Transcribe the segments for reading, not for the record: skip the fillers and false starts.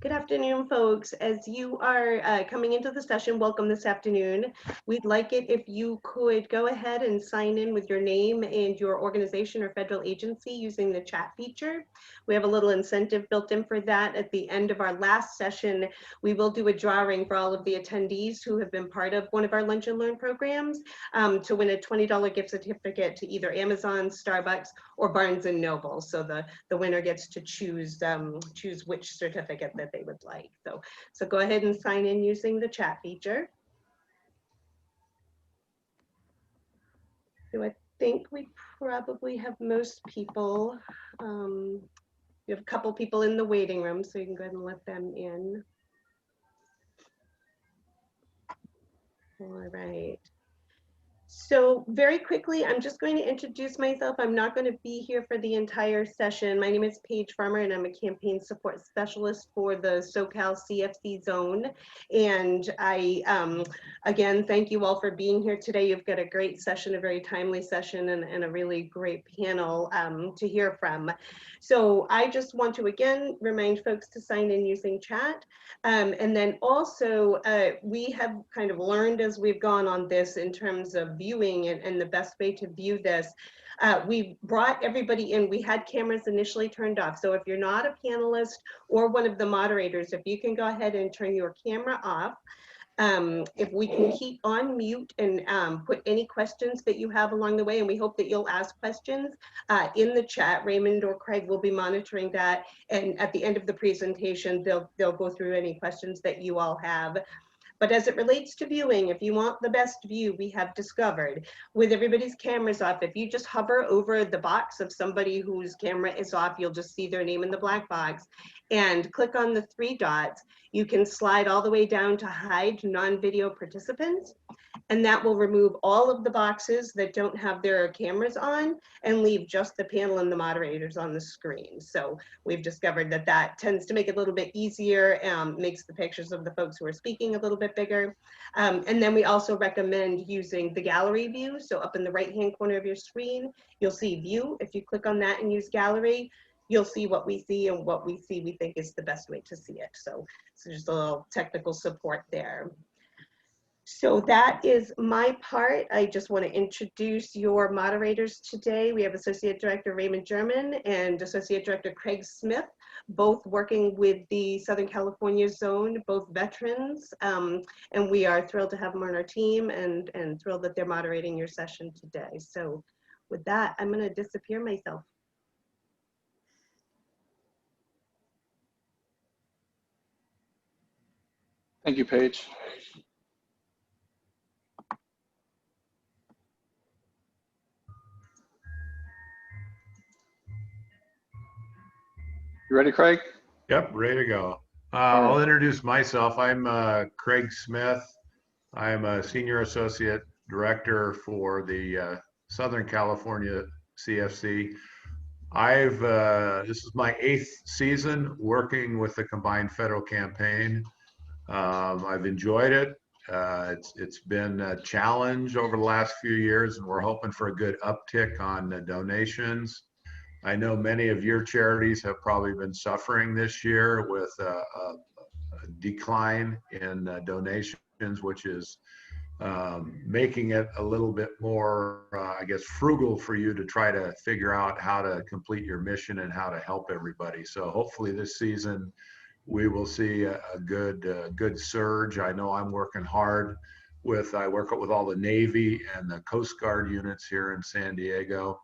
Good afternoon, folks. As you are coming into the session, welcome this afternoon. We'd like it if you could go ahead and sign in with your name and your organization or federal agency using the chat feature. We have a little incentive built in for that. At the end of our last session, we will do a drawing for all of the attendees who have been part of one of our Lunch and Learn programs to win a $20 gift certificate to either Amazon, Starbucks, or Barnes and Noble. So the winner gets to choose which certificate that they would like. So go ahead and sign in using the chat feature. So I think we probably have most people. We have a couple people in the waiting room, so you can go ahead and let them in. All right. So very quickly, I'm just going to introduce myself. I'm not going to be here for the entire session. My name is Paige Farmer, and I'm a campaign support specialist for the SoCal CFC zone. And I, again, thank you all for being here today. You've got a great session, a very timely session, and a really great panel to hear from. So I just want to, again, remind folks to sign in using chat. And then also, we have kind of learned as we've gone on this in terms of viewing and the best way to view this. We brought everybody in. We had cameras initially turned off. So if you're not a panelist or one of the moderators, if you can go ahead and turn your camera off. If we can keep on mute and put any questions that you have along the way, and we hope that you'll ask questions in the chat. Raymond or Craig will be monitoring that, and at the end of the presentation, they'll go through any questions that you all have. But as it relates to viewing, if you want the best view, we have discovered with everybody's cameras off, if you just hover over the box of somebody whose camera is off, you'll just see their name in the black box, and click on the three dots. You can slide all the way down to hide non-video participants, and that will remove all of the boxes that don't have their cameras on and leave just the panel and the moderators on the screen. So we've discovered that that tends to make it a little bit easier, makes the pictures of the folks who are speaking a little bit bigger. And then we also recommend using the gallery view. So up in the right-hand corner of your screen, you'll see view. If you click on that and use gallery, you'll see what we see, and what we see we think is the best way to see it. So just a little technical support there. So that is my part. I just want to introduce your moderators today. We have Associate Director Raymond German and Associate Director Craig Smith, both working with the Southern California zone, both veterans. And we are thrilled to have them on our team and thrilled that they're moderating your session today. So with that, I'm going to disappear myself. Thank you, Paige. You ready, Craig? Yep, ready to go. I'll introduce myself. I'm Craig Smith. I'm a Senior Associate Director for the Southern California CFC. This is my 8th season working with the Combined Federal Campaign. I've enjoyed it. It's been a challenge over the last few years, and we're hoping for a good uptick on the donations. I know many of your charities have probably been suffering this year with a decline in donations, which is making it a little bit more, I guess, frugal for you to try to figure out how to complete your mission and how to help everybody. So hopefully this season we will see a good surge. I know I'm working hard I work with all the Navy and the Coast Guard units here in San Diego.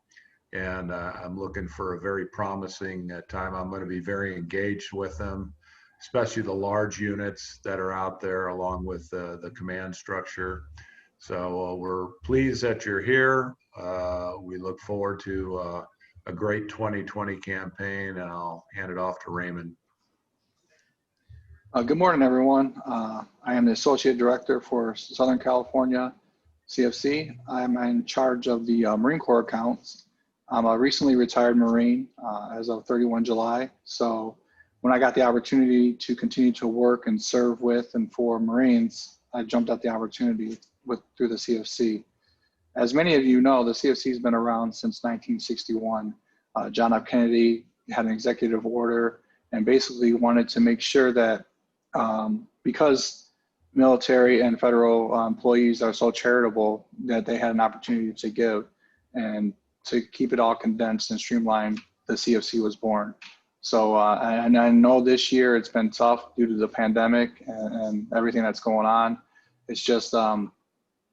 And I'm looking for a very promising time. I'm going to be very engaged with them, especially the large units that are out there along with the command structure. So we're pleased that you're here. We look forward to a great 2020 campaign, and I'll hand it off to Raymond. Good morning, everyone. I am the Associate Director for Southern California CFC. I'm in charge of the Marine Corps accounts. I'm a recently retired Marine as of 31 July. So when I got the opportunity to continue to work and serve with and for Marines, I jumped at the opportunity through the CFC. As many of you know, the CFC has been around since 1961. John F. Kennedy had an executive order and basically wanted to make sure that because military and federal employees are so charitable, that they had an opportunity to give, and to keep it all condensed and streamlined, the CFC was born. So, and I know this year it's been tough due to the pandemic and everything that's going on. It's just,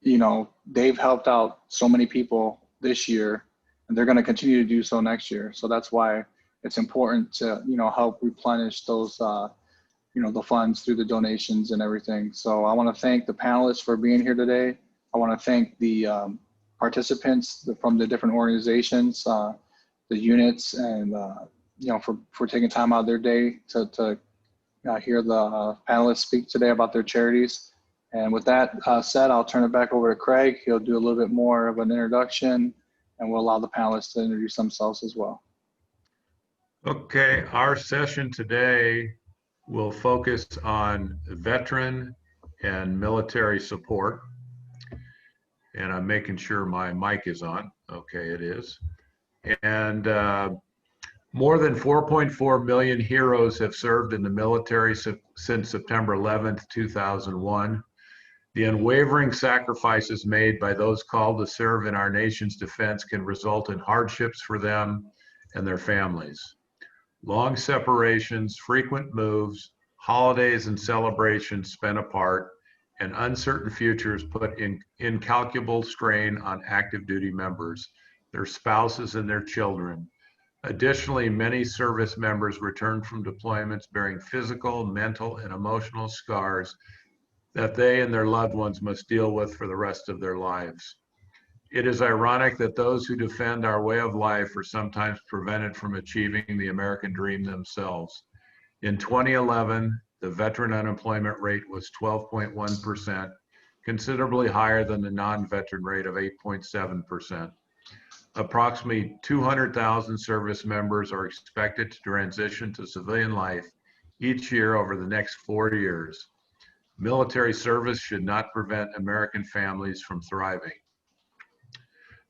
you know, they've helped out so many people this year, and they're going to continue to do so next year. So that's why it's important to, you know, help replenish those, you know, the funds through the donations and everything. So I want to thank the panelists for being here today. I want to thank the participants from the different organizations, the units, and you know, for taking time out of their day to hear the panelists speak today about their charities. And with that said, I'll turn it back over to Craig. He'll do a little bit more of an introduction, and we'll allow the panelists to introduce themselves as well. Okay, our session today will focus on veteran and military support. And I'm making sure my mic is on. Okay, it is. And more than 4.4 million heroes have served in the military since September 11th, 2001. The unwavering sacrifices made by those called to serve in our nation's defense can result in hardships for them and their families. Long separations, frequent moves, holidays and celebrations spent apart, and uncertain futures put incalculable strain on active duty members, their spouses, and their children. Additionally, many service members return from deployments bearing physical, mental, and emotional scars that they and their loved ones must deal with for the rest of their lives. It is ironic that those who defend our way of life are sometimes prevented from achieving the American dream themselves. In 2011, the veteran unemployment rate was 12.1%, considerably higher than the non-veteran rate of 8.7%. Approximately 200,000 service members are expected to transition to civilian life each year over the next 4 years. Military service should not prevent American families from thriving.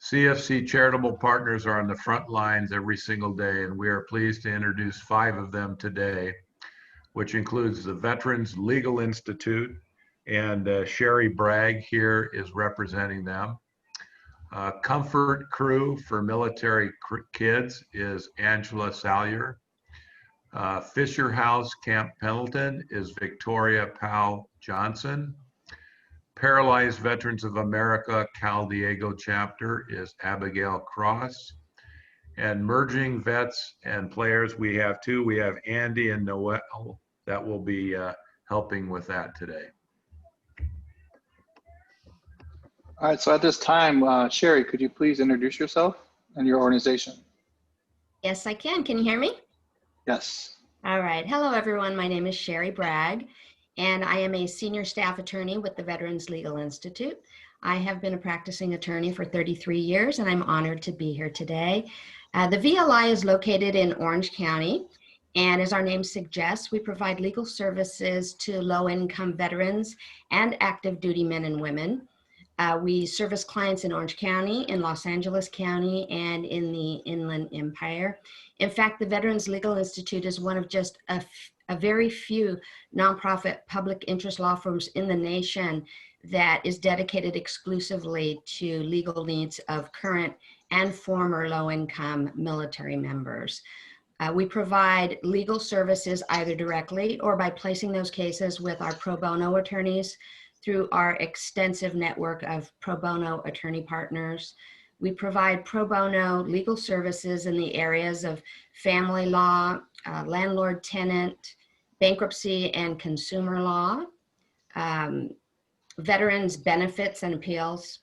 CFC charitable partners are on the front lines every single day, and we are pleased to introduce 5 of them today, which includes the Veterans Legal Institute, and Sherry Bragg here is representing them. Comfort Crew for Military Kids is Angela Salyer. Fisher House Camp Pendleton is Victoria Powell-Johnson. Paralyzed Veterans of America Cal Diego chapter is Abigail Cross. And merging vets and players, we have 2. We have Andi and Noel that will be helping with that today. All right, so at this time, Sherry, could you please introduce yourself and your organization? Yes, I can. Can you hear me? Yes. All right. Hello, everyone. My name is Sherry Bragg, and I am a senior staff attorney with the Veterans Legal Institute. I have been a practicing attorney for 33 years, and I'm honored to be here today. The VLI is located in Orange County, and as our name suggests, we provide legal services to low-income veterans and active duty men and women. We service clients in Orange County, in Los Angeles County, and in the Inland Empire. In fact, the Veterans Legal Institute is one of just a very few nonprofit public interest law firms in the nation that is dedicated exclusively to legal needs of current and former low-income military members. We provide legal services either directly or by placing those cases with our pro bono attorneys through our extensive network of pro bono attorney partners. We provide pro bono legal services in the areas of family law, landlord-tenant, bankruptcy and consumer law, veterans benefits and appeals,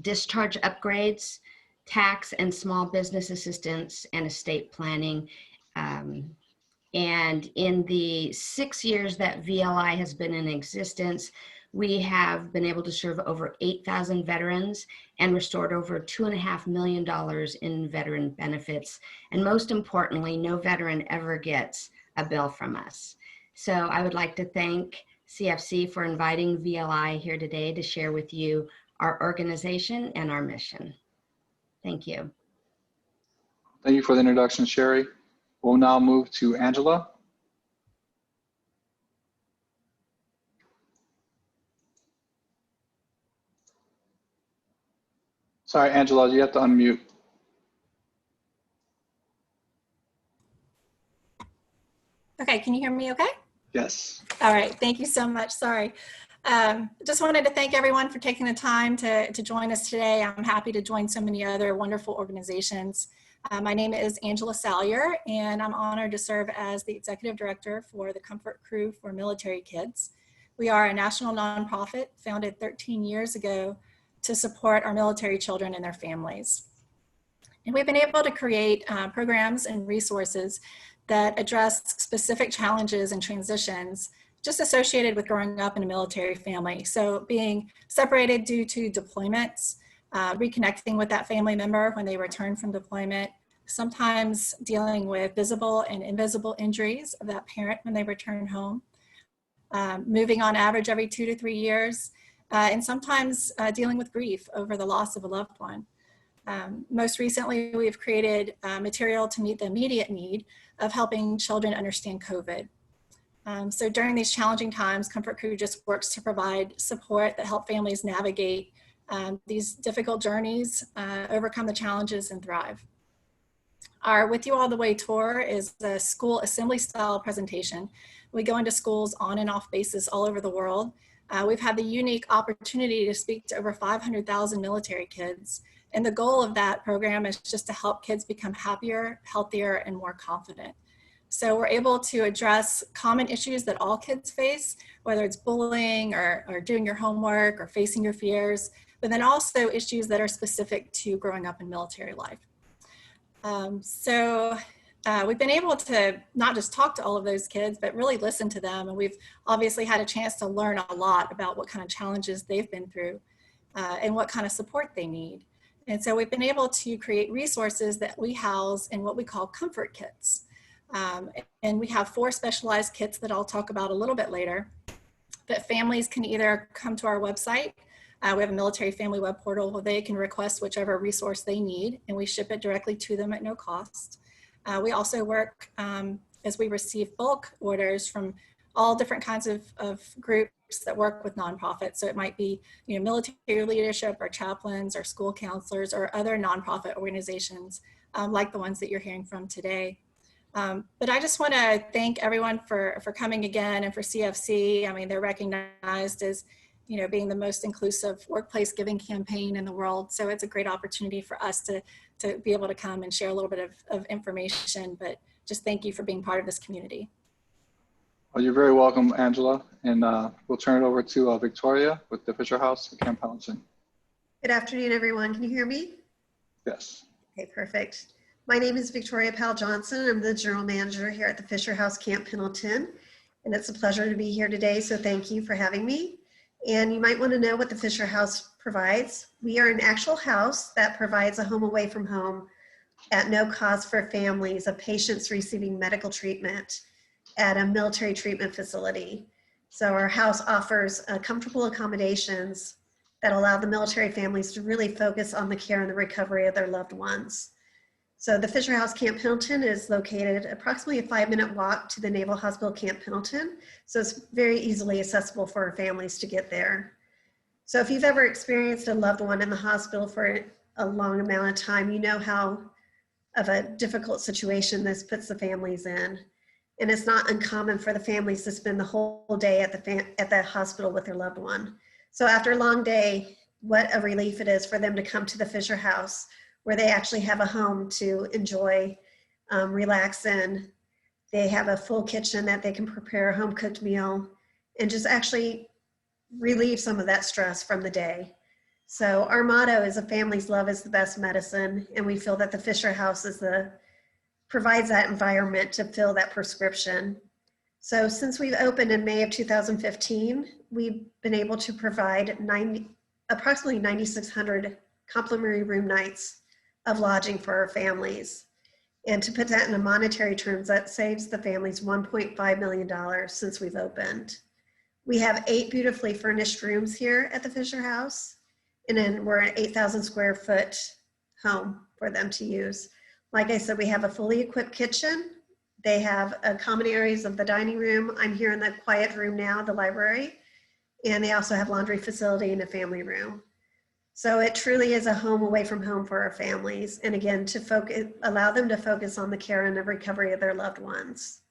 discharge upgrades, tax and small business assistance, and estate planning. And in the 6 years that VLI has been in existence, we have been able to serve over 8,000 veterans and restored over $2.5 million in veteran benefits. And most importantly, no veteran ever gets a bill from us. So I would like to thank CFC for inviting VLI here today to share with you our organization and our mission. Thank you. Thank you for the introduction, Sherry. We'll now move to Angela. Sorry, Angela, you have to unmute. Okay, can you hear me okay? Yes. All right, thank you so much. Sorry. Just wanted to thank everyone for taking the time to join us today. I'm happy to join so many other wonderful organizations. My name is Angela Salyer, and I'm honored to serve as the Executive Director for the Comfort Crew for Military Kids. We are a national nonprofit founded 13 years ago to support our military children and their families. And we've been able to create programs and resources that address specific challenges and transitions just associated with growing up in a military family. So being separated due to deployments, reconnecting with that family member when they return from deployment, sometimes dealing with visible and invisible injuries of that parent when they return home, moving on average every 2 to 3 years, and sometimes dealing with grief over the loss of a loved one. Most recently, we've created material to meet the immediate need of helping children understand COVID. So during these challenging times, Comfort Crew just works to provide support that help families navigate these difficult journeys, overcome the challenges, and thrive. Our With You All the Way tour is a school assembly style presentation. We go into schools on and off basis all over the world. We've had the unique opportunity to speak to over 500,000 military kids. And the goal of that program is just to help kids become happier, healthier, and more confident. So we're able to address common issues that all kids face, whether it's bullying or doing your homework or facing your fears, but then also issues that are specific to growing up in military life. We've been able to not just talk to all of those kids, but really listen to them. And we've obviously had a chance to learn a lot about what kind of challenges they've been through and what kind of support they need. And so we've been able to create resources that we house in what we call comfort kits. And we have 4 specialized kits that I'll talk about a little bit later. But families can either come to our website. We have a military family web portal where they can request whichever resource they need, and we ship it directly to them at no cost. We also work as we receive bulk orders from all different kinds of groups that work with nonprofits. So it might be, military leadership or chaplains or school counselors or other nonprofit organizations like the ones that you're hearing from today. But I just want to thank everyone for coming again, and for CFC. I mean, they're recognized as, being the most inclusive workplace giving campaign in the world. So it's a great opportunity for us to be able to come and share a little bit of information, but just thank you for being part of this community. Well, you're very welcome, Angela. And we'll turn it over to Victoria with the Fisher House at Camp Pendleton. Good afternoon, everyone. Can you hear me? Yes. Okay, perfect. My name is Victoria Powell-Johnson. I'm the General Manager here at the Fisher House Camp Pendleton, and it's a pleasure to be here today, so thank you for having me. And you might want to know what the Fisher House provides. We are an actual house that provides a home away from home at no cost for families of patients receiving medical treatment at a military treatment facility. So our house offers comfortable accommodations that allow the military families to really focus on the care and the recovery of their loved ones. So the Fisher House Camp Pendleton is located approximately a 5-minute walk to the Naval Hospital Camp Pendleton. So it's very easily accessible for our families to get there. So if you've ever experienced a loved one in the hospital for a long amount of time, you know how of a difficult situation this puts the families in. And it's not uncommon for the families to spend the whole day at the hospital with their loved one. So after a long day, what a relief it is for them to come to the Fisher House, where they actually have a home to enjoy, relax in. They have a full kitchen that they can prepare a home-cooked meal and just actually relieve some of that stress from the day. So our motto is, a family's love is the best medicine, and we feel that the Fisher House provides that environment to fill that prescription. So since we've opened in May of 2015, we've been able to provide approximately 9,600 complimentary room nights of lodging for our families. And to put that in monetary terms, that saves the families $1.5 million since we've opened. We have 8 beautifully furnished rooms here at the Fisher House, and then we're an 8,000 square foot home for them to use. Like I said, we have a fully equipped kitchen They have common areas of the dining room. I'm here in the quiet room now, the library. And they also have laundry facility and a family room. So it truly is a home away from home for our families. And again, to focus, allow them to focus on the care and the recovery of their loved ones.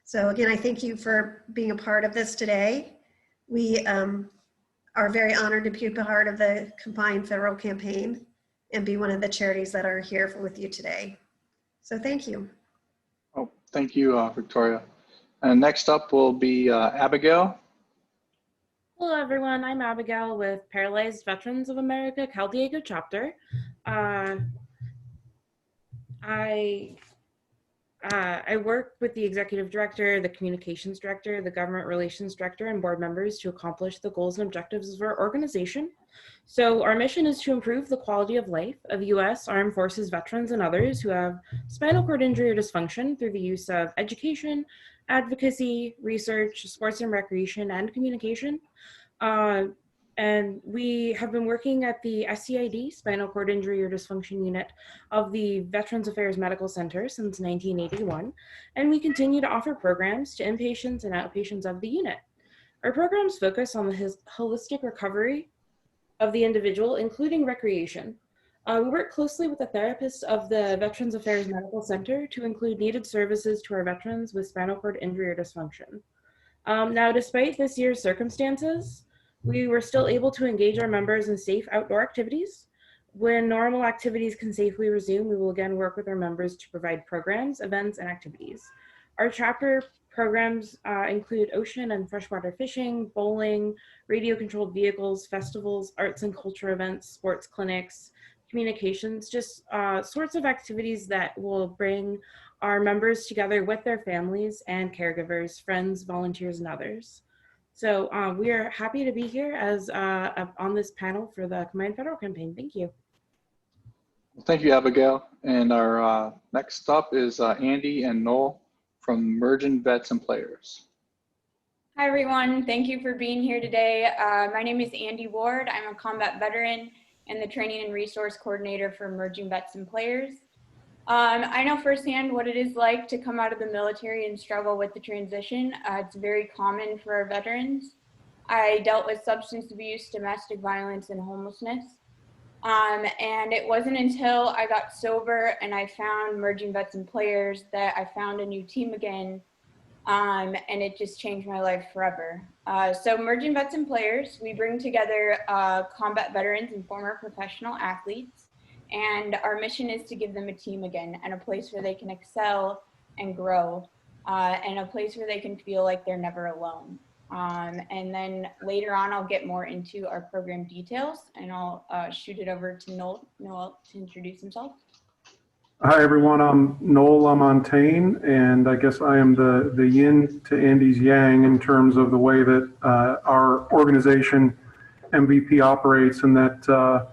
So again, I thank you for being a part of this today. We are very honored to be a part of the combined federal campaign and be one of the charities that are here with you today. So thank you. Oh, thank you, Victoria. And next up will be Abigail. Hello, everyone. I'm Abigail with Paralyzed Veterans of America, Cal Diego chapter. I work with the executive director, the communications director, the government relations director, and board members to accomplish the goals and objectives of our organization. So our mission is to improve the quality of life of U.S. Armed Forces veterans and others who have spinal cord injury or dysfunction through the use of education, advocacy, research, sports and recreation, and communication. And we have been working at the SCID, Spinal Cord Injury or Dysfunction Unit of the Veterans Affairs Medical Center since 1981, and we continue to offer programs to inpatients and outpatients of the unit. Our programs focus on the holistic recovery of the individual, including recreation. We work closely with the therapists of the Veterans Affairs Medical Center to include needed services to our veterans with spinal cord injury or dysfunction. Now, despite this year's circumstances, we were still able to engage our members in safe outdoor activities. When normal activities can safely resume, we will again work with our members to provide programs, events, and activities. Our chapter programs include ocean and freshwater fishing, bowling, radio-controlled vehicles, festivals, arts and culture events, sports clinics, communications, just sorts of activities that will bring our members together with their families and caregivers, friends, volunteers, and others. So we are happy to be here as on this panel for the Combined Federal Campaign. Thank you. Thank you, Abigail. And our next up is Andi and Noel from Emerging Vets and Players. Hi, everyone. Thank you for being here today. My name is Andi Ward. I'm a combat veteran and the training and resource coordinator for Emerging Vets and Players. I know firsthand what it is like to come out of the military and struggle with the transition. It's very common for our veterans. I dealt with substance abuse, domestic violence, and homelessness. And it wasn't until I got sober and I found Emerging Vets and Players that I found a new team again, and it just changed my life forever. So Emerging Vets and Players, we bring together combat veterans and former professional athletes, and our mission is to give them a team again and a place where they can excel and grow, and a place where they can feel like they're never alone. And then later on, I'll get more into our program details, and I'll shoot it over to Noel to introduce himself. Hi, everyone. I'm Noel LaMontagne, and I guess I am the yin to Andi's yang in terms of the way that our organization MVP operates, and that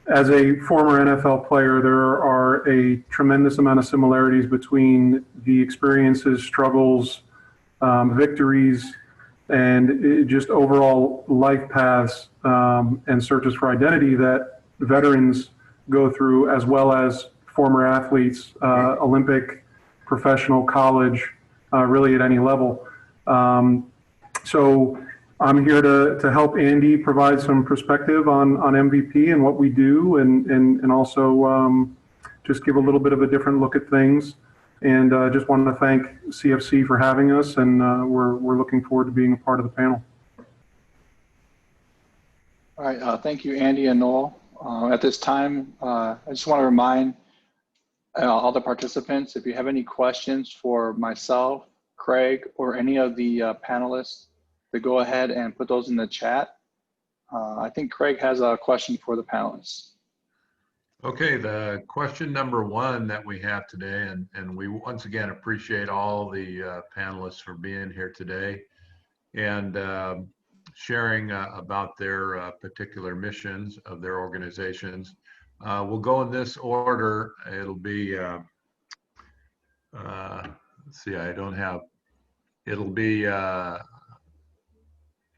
as a former NFL player, there are a tremendous amount of similarities between the experiences, struggles, victories, and just overall life paths and searches for identity that veterans go through, as well as former athletes, Olympic, professional, college, really at any level. So I'm here to help Andi provide some perspective on MVP and what we do, and also just give a little bit of a different look at things. And just wanted to thank CFC for having us, and we're looking forward to being a part of the panel. All right, thank you, Andi and Noel. At this time, I just want to remind all the participants, if you have any questions for myself, Craig, or any of the panelists, to go ahead and put those in the chat. I think Craig has a question for the panelists. Okay, the question number one that we have today, and we once again appreciate all the panelists for being here today and sharing about their particular missions of their organizations. We'll go in this order. It'll be, let's see, it'll be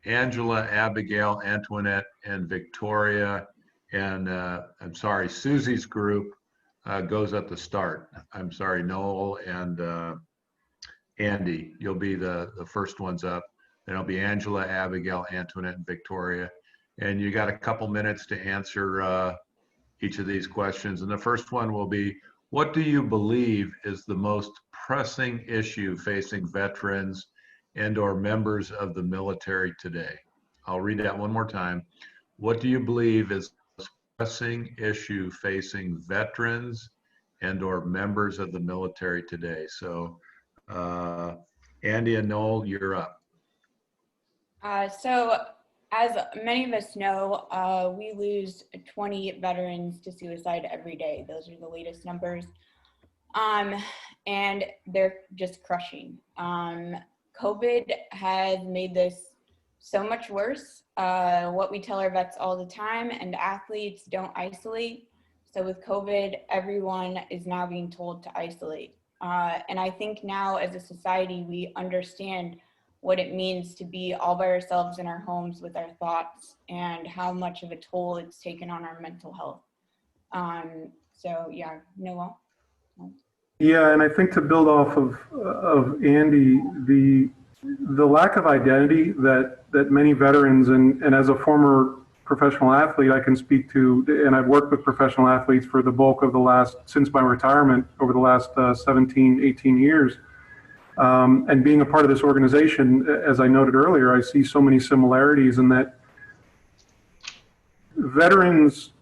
Angela, Abigail, Antoinette, and Victoria. And I'm sorry, Susie's group goes at the start. I'm sorry, Noel and Andi, you'll be the first ones up. Then it'll be Angela, Abigail, Antoinette, and Victoria. And you got a couple minutes to answer each of these questions. And the first one will be, what do you believe is the most pressing issue facing veterans and or members of the military today? I'll read that one more time. What do you believe is the most pressing issue facing veterans and or members of the military today? So Andi and Noel, you're up. So as many of us know, we lose 20 veterans to suicide every day. Those are the latest numbers. And they're just crushing. COVID has made this so much worse. What we tell our vets all the time, and athletes, don't isolate. So with COVID, everyone is now being told to isolate. And I think now as a society, we understand what it means to be all by ourselves in our homes with our thoughts and how much of a toll it's taken on our mental health. So yeah, Noel. Yeah, and I think to build off of Andi, the lack of identity that many veterans and as a former professional athlete, I can speak to, and I've worked with professional athletes for the bulk of the last, since my retirement over the last 17, 18 years. And being a part of this organization, as I noted earlier, I see so many similarities in that veterans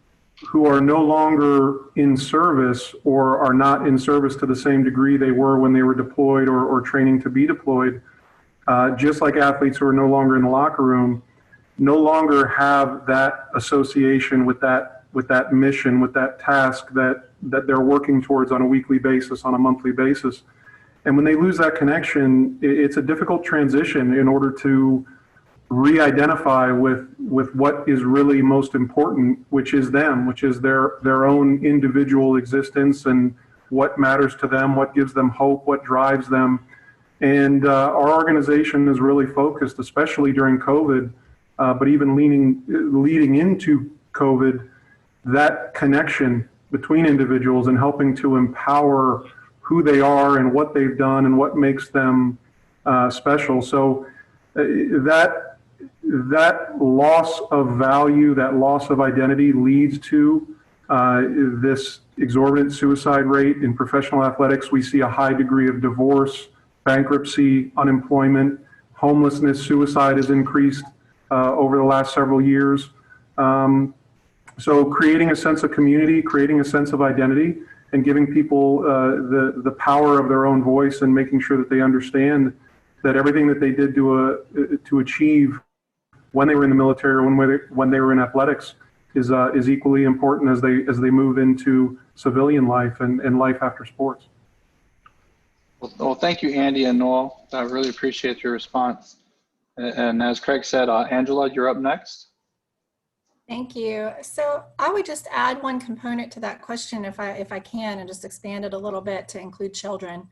who are no longer in service or are not in service to the same degree they were when they were deployed or training to be deployed, just like athletes who are no longer in the locker room, no longer have that association with that mission, with that task that they're working towards on a weekly basis, on a monthly basis. And when they lose that connection, it's a difficult transition in order to re-identify with what is really most important, which is them, which is their own individual existence and what matters to them, what gives them hope, what drives them. And our organization is really focused, especially during COVID, but even leading into COVID, that connection between individuals and helping to empower who they are and what they've done and what makes them special. So that loss of value, that loss of identity leads to this exorbitant suicide rate. In professional athletics, we see a high degree of divorce, bankruptcy, unemployment, homelessness, suicide has increased over the last several years. So creating a sense of community, creating a sense of identity, and giving people the power of their own voice and making sure that they understand that everything that they did to achieve when they were in the military or when they were in athletics is equally important as they move into civilian life and life after sports. Well, thank you, Andi and Noel. I really appreciate your response. And as Craig said, Angela, you're up next. Thank you. So I would just add one component to that question if I can, and just expand it a little bit to include children.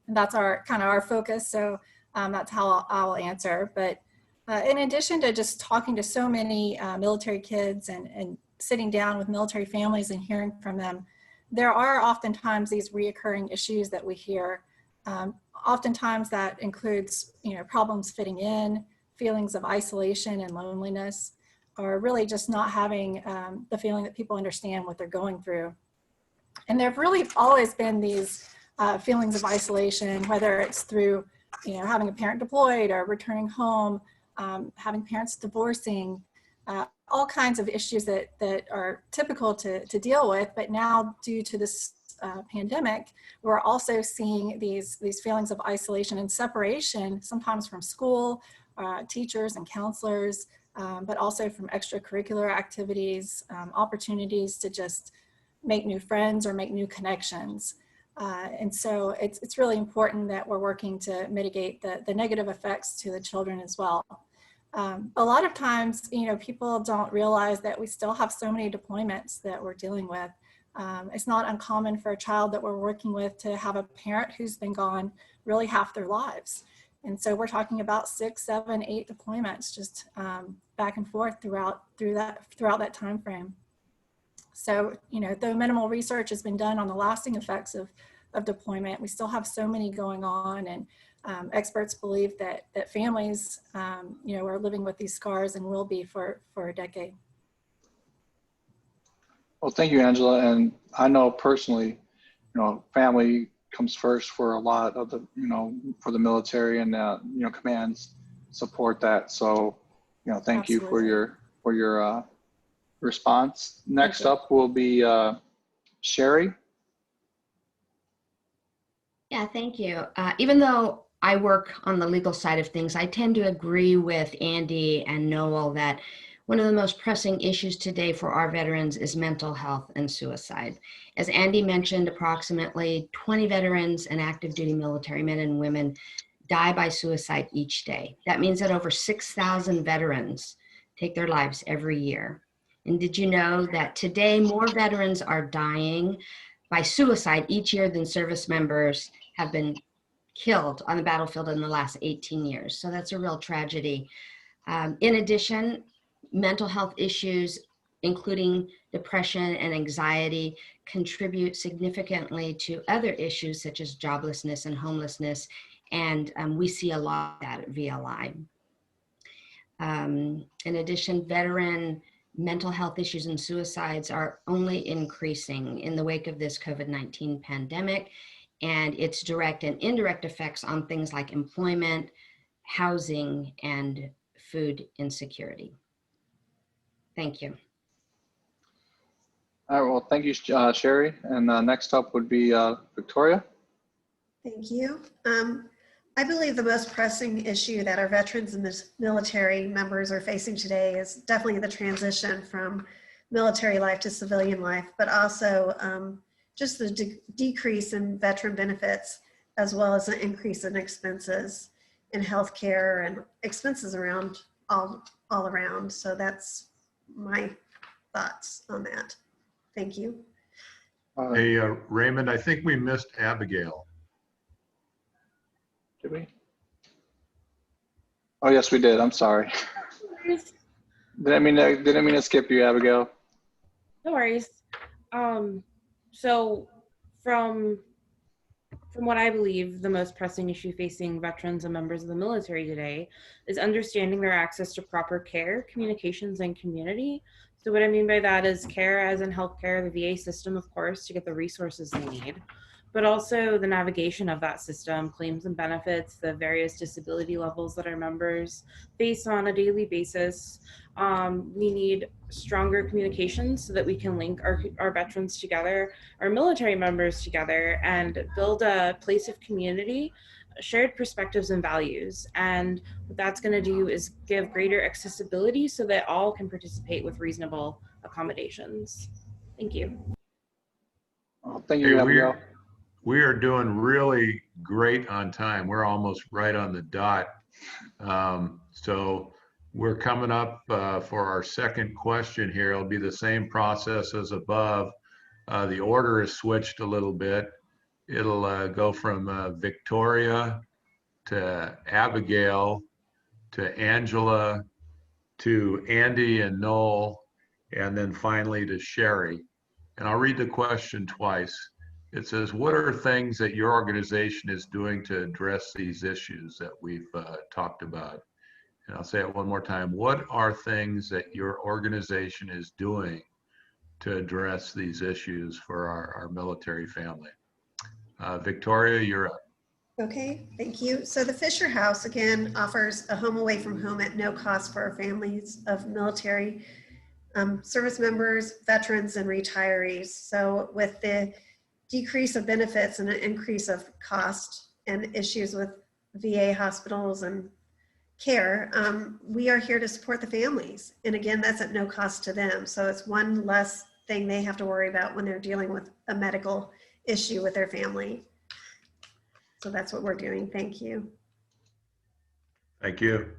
And that's our focus. So that's how I'll answer. But in addition to just talking to so many military kids and sitting down with military families and hearing from them, there are oftentimes these reoccurring issues that we hear. Oftentimes that includes, problems fitting in, feelings of isolation and loneliness, or really just not having the feeling that people understand what they're going through. And there have really always been these feelings of isolation, whether it's through, having a parent deployed or returning home, having parents divorcing, all kinds of issues that are typical to deal with. But now, due to this pandemic, we're also seeing these feelings of isolation and separation, sometimes from school, teachers and counselors, but also from extracurricular activities, opportunities to just make new friends or make new connections. And so it's really important that we're working to mitigate the negative effects to the children as well. A lot of times, people don't realize that we still have so many deployments that we're dealing with. It's not uncommon for a child that we're working with to have a parent who's been gone really half their lives. And so we're talking about 6, 7, 8 deployments just back and forth throughout that time frame. So, though minimal research has been done on the lasting effects of deployment, we still have so many going on. And experts believe that families, are living with these scars and will be for a decade. Well, thank you, Angela. And I know personally, family comes first for a lot of the, for the military, and commands support that. So, thank you for your response. Next up will be Sherry. Yeah, thank you. Even though I work on the legal side of things, I tend to agree with Andi and Noel that one of the most pressing issues today for our veterans is mental health and suicide. As Andi mentioned, approximately 20 veterans and active duty military men and women die by suicide each day. That means that over 6,000 veterans take their lives every year. And did you know that today more veterans are dying by suicide each year than service members have been killed on the battlefield in the last 18 years? So that's a real tragedy. In addition, mental health issues, including depression and anxiety, contribute significantly to other issues such as joblessness and homelessness. And we see a lot of that at VLI. In addition, veteran mental health issues and suicides are only increasing in the wake of this COVID-19 pandemic and its direct and indirect effects on things like employment, housing, and food insecurity. Thank you. All right, well, thank you, Sherry. And next up would be Victoria. Thank you. I believe the most pressing issue that our veterans and military members are facing today is definitely the transition from military life to civilian life, but also just the decrease in veteran benefits, as well as an increase in expenses in healthcare and expenses around all around. So that's my thoughts on that. Thank you. Hey, Raymond, I think we missed Abigail. Did we? Oh, yes, we did. I'm sorry. Didn't mean to skip you, Abigail. No worries. So from what I believe, the most pressing issue facing veterans and members of the military today is understanding their access to proper care, communications, and community. So what I mean by that is care as in healthcare, the VA system, of course, to get the resources they need, but also the navigation of that system, claims and benefits, the various disability levels that our members face on a daily basis. We need stronger communications so that we can link our veterans together, our military members together, and build a place of community, shared perspectives and values. And what that's going to do is give greater accessibility so that all can participate with reasonable accommodations. Thank you. Well, thank you, Abigail. We are doing really great on time. We're almost right on the dot. So we're coming up for our second question here. It'll be the same process as above. The order is switched a little bit. It'll go from Victoria to Abigail to Angela to Andi and Noel, and then finally to Sherry. And I'll read the question twice. It says, what are things that your organization is doing to address these issues that we've talked about? And I'll say it one more time. What are things that your organization is doing to address these issues for our military family? Victoria, you're up. Okay, thank you. So the Fisher House, again, offers a home away from home at no cost for our families of military service members, veterans, and retirees. So with the decrease of benefits and an increase of cost and issues with VA hospitals and care, we are here to support the families. And again, that's at no cost to them. So it's one less thing they have to worry about when they're dealing with a medical issue with their family. So that's what we're doing. Thank you. Thank you.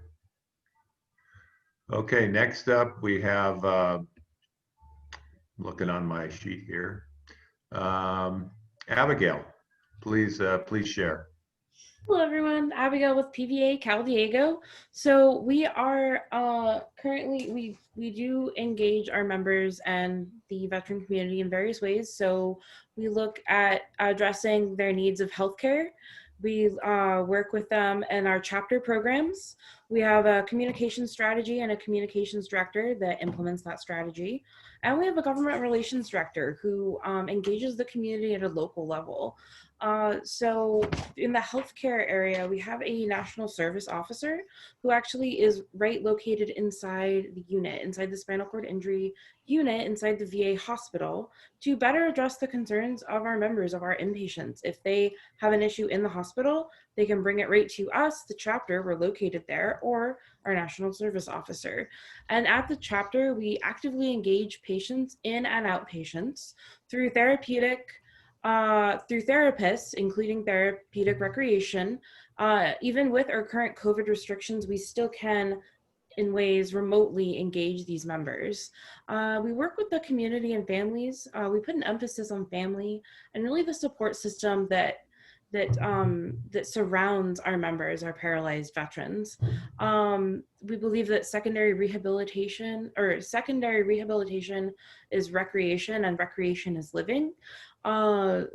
Okay, next up we have, looking on my sheet here, Abigail, please share. Hello everyone, Abigail with PVA Cal Diego. So we are currently, we do engage our members and the veteran community in various ways. So we look at addressing their needs of healthcare. We work with them in our chapter programs. We have a communication strategy and a communications director that implements that strategy. And we have a government relations director who engages the community at a local level. So in the healthcare area, we have a national service officer who actually is right located inside the unit, inside the spinal cord injury unit, inside the VA hospital, to better address the concerns of our members, of our inpatients. If they have an issue in the hospital, they can bring it right to us, the chapter, we're located there, or our national service officer. And at the chapter, we actively engage patients in and outpatients through therapists, including therapeutic recreation. Even with our current COVID restrictions, we still can, in ways, remotely engage these members. We work with the community and families. We put an emphasis on family and really the support system that surrounds our members, our paralyzed veterans. We believe that secondary rehabilitation is recreation and recreation is living.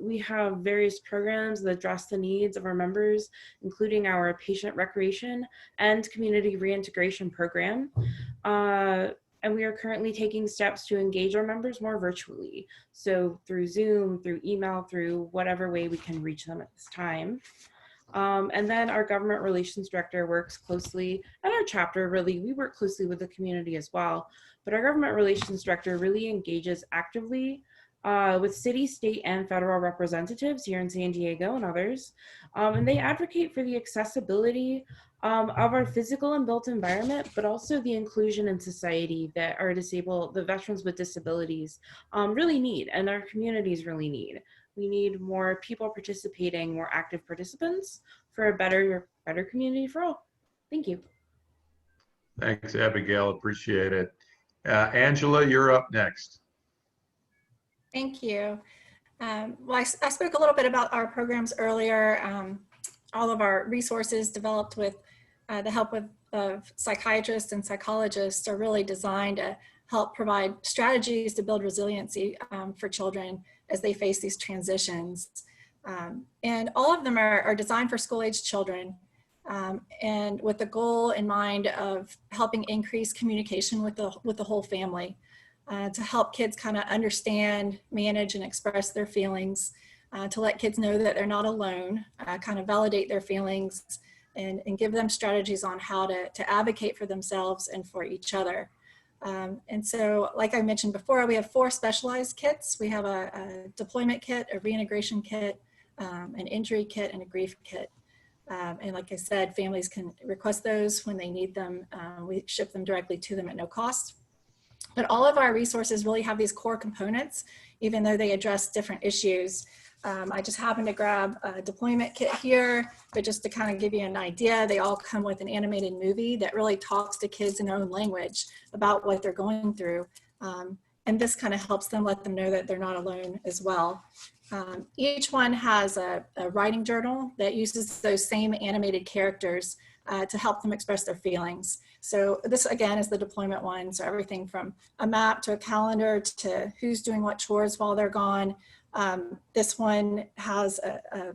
We have various programs that address the needs of our members, including our patient recreation and community reintegration program. And we are currently taking steps to engage our members more virtually. So through Zoom, through email, through whatever way we can reach them at this time. And then our government relations director works closely, and our chapter really, we work closely with the community as well. But our government relations director really engages actively with city, state, and federal representatives here in San Diego and others. And they advocate for the accessibility of our physical and built environment, but also the inclusion in society that our the veterans with disabilities really need, and our communities really need. We need more people participating, more active participants for a better community for all. Thank you. Thanks, Abigail. Appreciate it. Angela, you're up next. Thank you. Well, I spoke a little bit about our programs earlier. All of our resources developed with the help of psychiatrists and psychologists are really designed to help provide strategies to build resiliency for children as they face these transitions. And all of them are designed for school-age children, and with the goal in mind of helping increase communication with the whole family, to help kids kind of understand, manage, and express their feelings, to let kids know that they're not alone, kind of validate their feelings, and give them strategies on how to advocate for themselves and for each other. And so, like I mentioned before, we have 4 specialized kits. We have a deployment kit, a reintegration kit, an injury kit, and a grief kit. And like I said, families can request those when they need them. We ship them directly to them at no cost. But all of our resources really have these core components, even though they address different issues. I just happened to grab a deployment kit here, but just to kind of give you an idea, they all come with an animated movie that really talks to kids in their own language about what they're going through. And this kind of helps them, let them know that they're not alone as well. Each one has a writing journal that uses those same animated characters to help them express their feelings. So this, again, is the deployment one. So everything from a map to a calendar to who's doing what chores while they're gone. This one has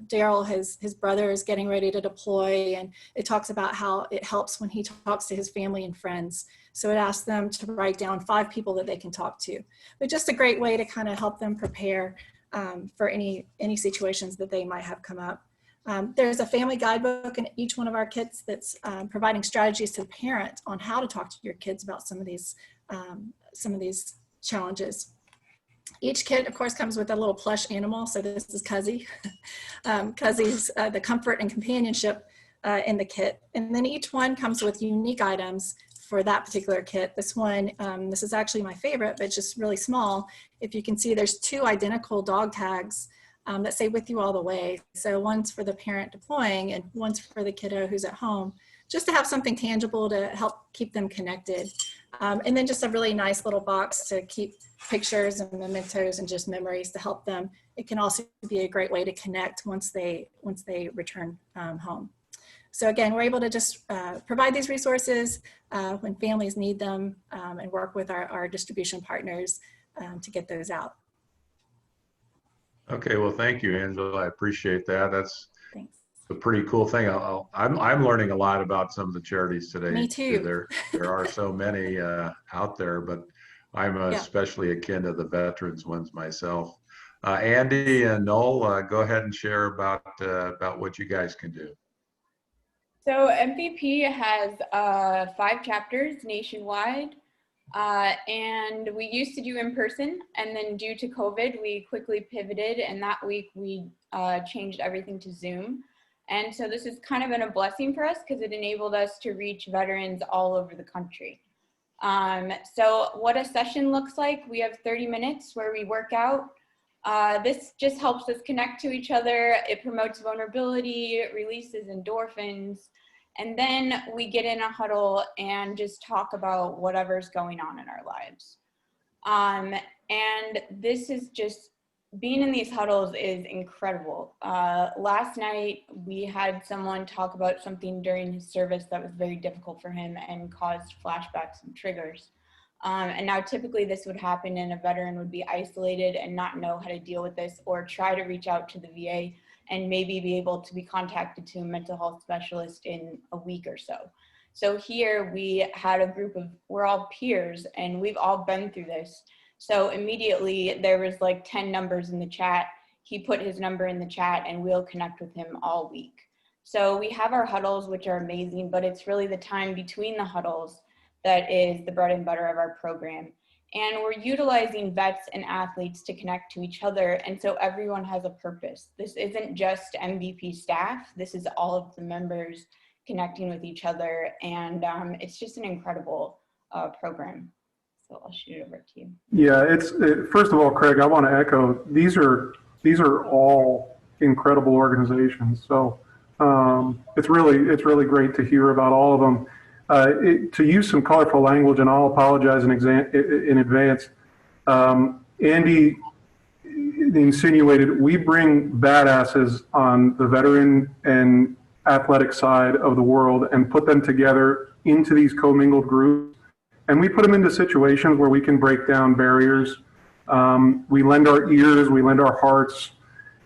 Daryl, his brother, is getting ready to deploy, and it talks about how it helps when he talks to his family and friends. So it asks them to write down 5 people that they can talk to. But just a great way to kind of help them prepare for any situations that they might have come up. There's a family guidebook in each one of our kits that's providing strategies to the parent on how to talk to your kids about some of these challenges. Each kit, of course, comes with a little plush animal. So this is Cuzzy. Cuzzy's the comfort and companionship in the kit. And then each one comes with unique items for that particular kit. This one, this is actually my favorite, but just really small. If you can see, there's 2 identical dog tags that say "with you all the way." So one's for the parent deploying and one's for the kiddo who's at home, just to have something tangible to help keep them connected. And then just a really nice little box to keep pictures and mementos and just memories to help them. It can also be a great way to connect once they return home. So again, we're able to just provide these resources when families need them, and work with our distribution partners to get those out. Okay, well, thank you, Angela. I appreciate that. That's Thanks. a pretty cool thing. I'm learning a lot about some of the charities today. Me too. There are so many out there, but I'm Yeah. especially akin to the veterans ones myself. Andi and Noel, go ahead and share about what you guys can do. So MVP has 5 chapters nationwide, and we used to do in person, and then due to COVID, we quickly pivoted, and that week we changed everything to Zoom. And so this has kind of been a blessing for us because it enabled us to reach veterans all over the country. So what a session looks like, we have 30 minutes where we work out. This just helps us connect to each other. It promotes vulnerability, it releases endorphins, and then we get in a huddle and just talk about whatever's going on in our lives. And this is just, being in these huddles is incredible. Last night, we had someone talk about something during his service that was very difficult for him and caused flashbacks and triggers. And now typically this would happen and a veteran would be isolated and not know how to deal with this, or try to reach out to the VA and maybe be able to be contacted to a mental health specialist in a week or so. So here we had a group of, we're all peers and we've all been through this. So immediately there was like 10 numbers in the chat. He put his number in the chat and we'll connect with him all week. So we have our huddles, which are amazing, but it's really the time between the huddles that is the bread and butter of our program. And we're utilizing vets and athletes to connect to each other. And so everyone has a purpose. This isn't just MVP staff. This is all of the members connecting with each other. And it's just an incredible program. So I'll shoot it over to you. Yeah, first of all, Craig, I want to echo, these are all incredible organizations. So it's really great to hear about all of them. To use some colorful language, and I'll apologize in advance, Andi insinuated we bring badasses on the veteran and athletic side of the world and put them together into these commingled groups. And we put them into situations where we can break down barriers. We lend our ears, we lend our hearts.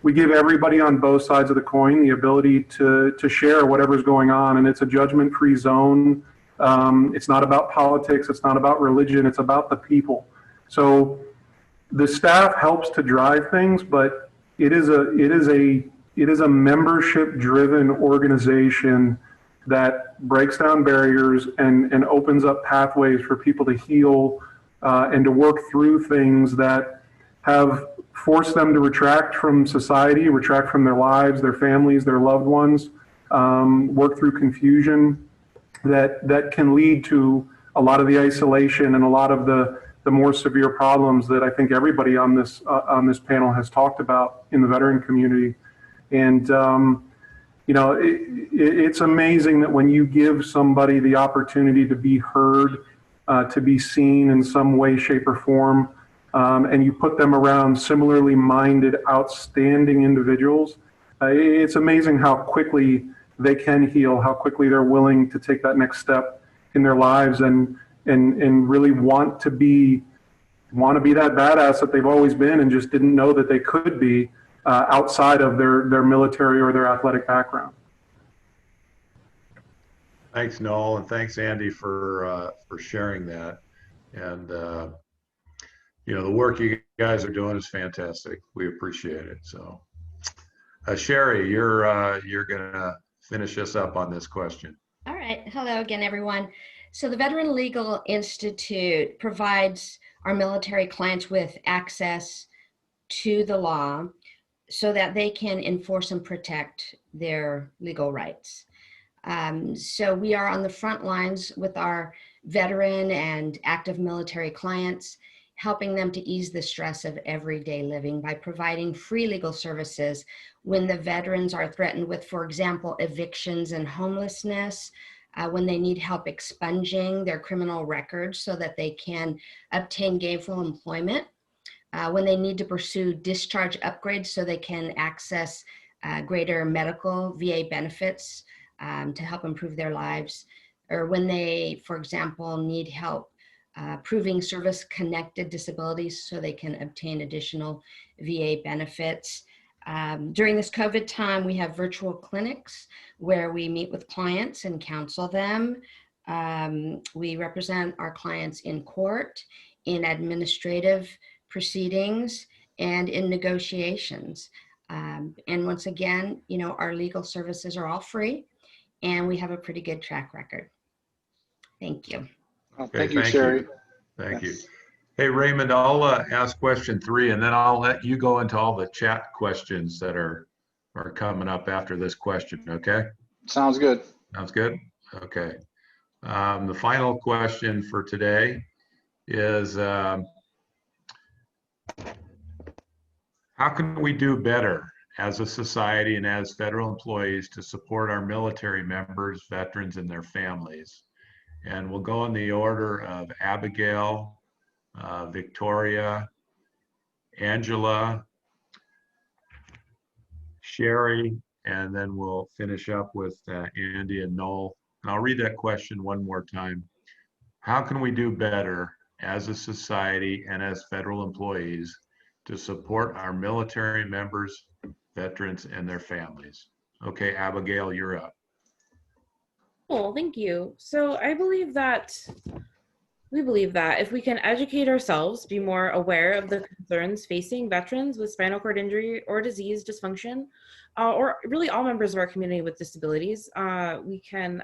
We give everybody on both sides of the coin the ability to share whatever's going on, and it's a judgment-free zone. It's not about politics, it's not about religion, it's about the people. So the staff helps to drive things, but it is a membership-driven organization that breaks down barriers and opens up pathways for people to heal and to work through things that have forced them to retract from society, retract from their lives, their families, their loved ones, work through confusion that can lead to a lot of the isolation and a lot of the more severe problems that I think everybody on this panel has talked about in the veteran community. And you know, it's amazing that when you give somebody the opportunity to be heard, to be seen in some way, shape, or form, and you put them around similarly minded, outstanding individuals, it's amazing how quickly they can heal, how quickly they're willing to take that next step in their lives and really want to be that badass that they've always been and just didn't know that they could be outside of their military or their athletic background. Thanks, Noel, and thanks, Andi, for sharing that. And you know, the work you guys are doing is fantastic. We appreciate it. So, Sherry, you're gonna finish us up on this question. All right. Hello again, everyone. So the Veteran Legal Institute provides our military clients with access to the law so that they can enforce and protect their legal rights. So we are on the front lines with our veteran and active military clients, helping them to ease the stress of everyday living by providing free legal services when the veterans are threatened with, for example, evictions and homelessness, when they need help expunging their criminal records so that they can obtain gainful employment, when they need to pursue discharge upgrades so they can access greater medical VA benefits to help improve their lives, or when they, for example, need help proving service-connected disabilities so they can obtain additional VA benefits. During this COVID time, we have virtual clinics where we meet with clients and counsel them. We represent our clients in court, in administrative proceedings, and in negotiations. And once again, you know, our legal services are all free, and we have a pretty good track record. Thank you. Thank you, Sherry. Thank you. Hey, Raymond, I'll ask question 3, and then I'll let you go into all the chat questions that are coming up after this question, okay? Sounds good. Sounds good? Okay. The final question for today is, how can we do better as a society and as federal employees to support our military members, veterans, and their families? And we'll go in the order of Abigail, Victoria, Angela, Sherry, and then we'll finish up with Andi and Noel. And I'll read that question one more time. How can we do better as a society and as federal employees to support our military members, veterans, and their families? Okay, Abigail, you're up. Cool, thank you. So we believe that if we can educate ourselves, be more aware of the concerns facing veterans with spinal cord injury or disease dysfunction, or really all members of our community with disabilities, we can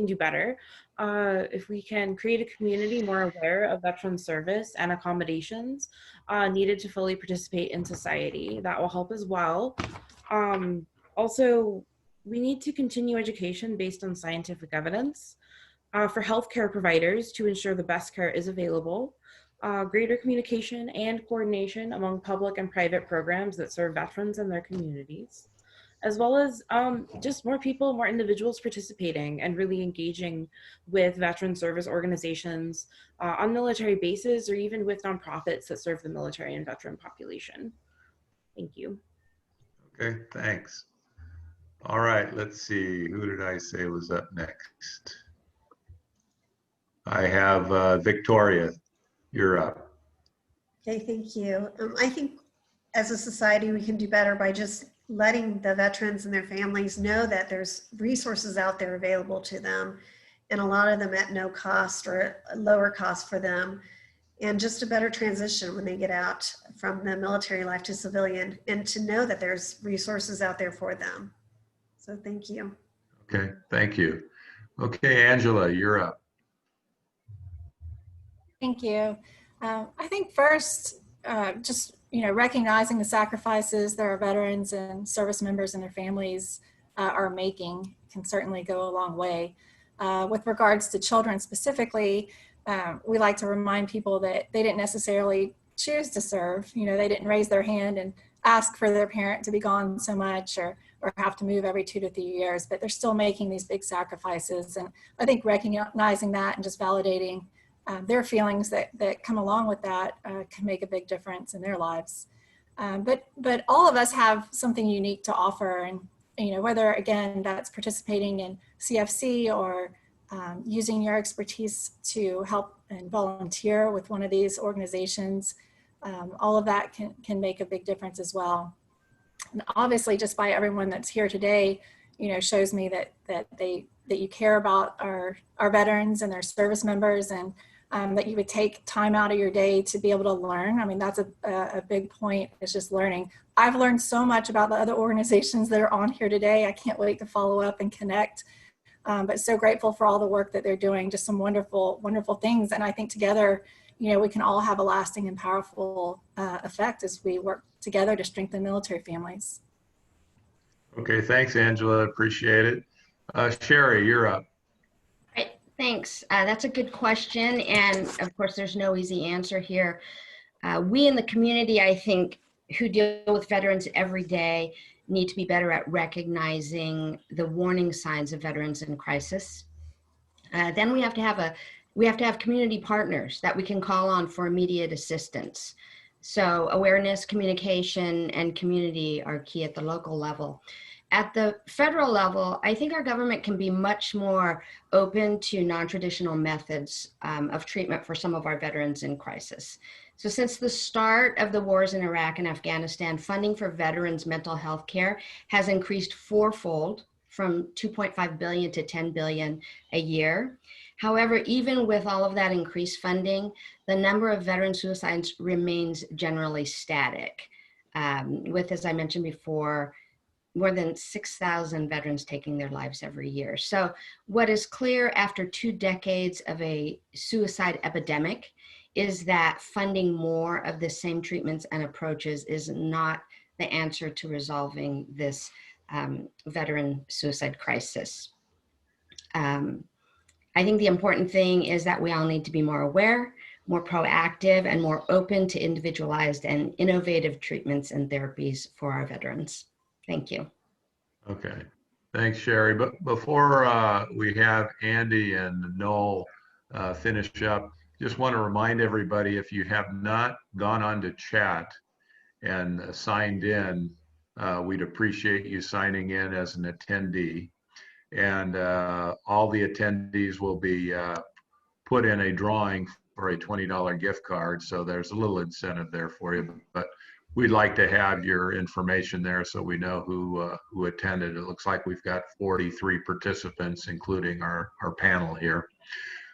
do better. If we can create a community more aware of veteran service and accommodations needed to fully participate in society, that will help as well. Also, we need to continue education based on scientific evidence. For healthcare providers to ensure the best care is available, greater communication and coordination among public and private programs that serve veterans and their communities, as well as just more people, more individuals participating and really engaging with veteran service organizations on military bases or even with nonprofits that serve the military and veteran population. Thank you. Okay, thanks. All right, let's see. Who did I say was up next? I have Victoria. You're up. Okay, thank you. I think as a society, we can do better by just letting the veterans and their families know that there's resources out there available to them, and a lot of them at no cost or a lower cost for them, and just a better transition when they get out from the military life to civilian, and to know that there's resources out there for them. So thank you. Okay, thank you. Okay, Angela, you're up. Thank you. I think first, just recognizing the sacrifices that our veterans and service members and their families are making can certainly go a long way. With regards to children specifically, we like to remind people that they didn't necessarily choose to serve. They didn't raise their hand and ask for their parent to be gone so much or have to move every 2 to 3 years, but they're still making these big sacrifices. And I think recognizing that and just validating their feelings that come along with that can make a big difference in their lives. But all of us have something unique to offer, and whether again that's participating in CFC or using your expertise to help and volunteer with one of these organizations, all of that can make a big difference as well. And obviously, just by everyone that's here today, shows me that you care about our veterans and their service members, and that you would take time out of your day to be able to learn. I mean, that's a big point, is just learning. I've learned so much about the other organizations that are on here today. I can't wait to follow up and connect. But so grateful for all the work that they're doing, just some wonderful, wonderful things. And I think together, we can all have a lasting and powerful effect as we work together to strengthen military families. Okay, thanks, Angela. Appreciate it. Sherry, you're up. Thanks. That's a good question. And of course, there's no easy answer here. We in the community, I think, who deal with veterans every day need to be better at recognizing the warning signs of veterans in crisis. Then we have to have community partners that we can call on for immediate assistance. So awareness, communication, and community are key at the local level. At the federal level, I think our government can be much more open to non-traditional methods of treatment for some of our veterans in crisis. So since the start of the wars in Iraq and Afghanistan, funding for veterans' mental health care has increased fourfold from 2.5 billion to 10 billion a year. However, even with all of that increased funding, the number of veteran suicides remains generally static, with, as I mentioned before, more than 6,000 veterans taking their lives every year. So what is clear after 2 decades of a suicide epidemic is that funding more of the same treatments and approaches is not the answer to resolving this veteran suicide crisis. I think the important thing is that we all need to be more aware, more proactive, and more open to individualized and innovative treatments and therapies for our veterans. Thank you. Okay, thanks, Sherry. But before we have Andi and Noel finish up, just want to remind everybody, if you have not gone on to chat and signed in, we'd appreciate you signing in as an attendee. And all the attendees will be put in a drawing for a $20 gift card. So there's a little incentive there for you, but we'd like to have your information there so we know who attended. It looks like we've got 43 participants, including our panel here.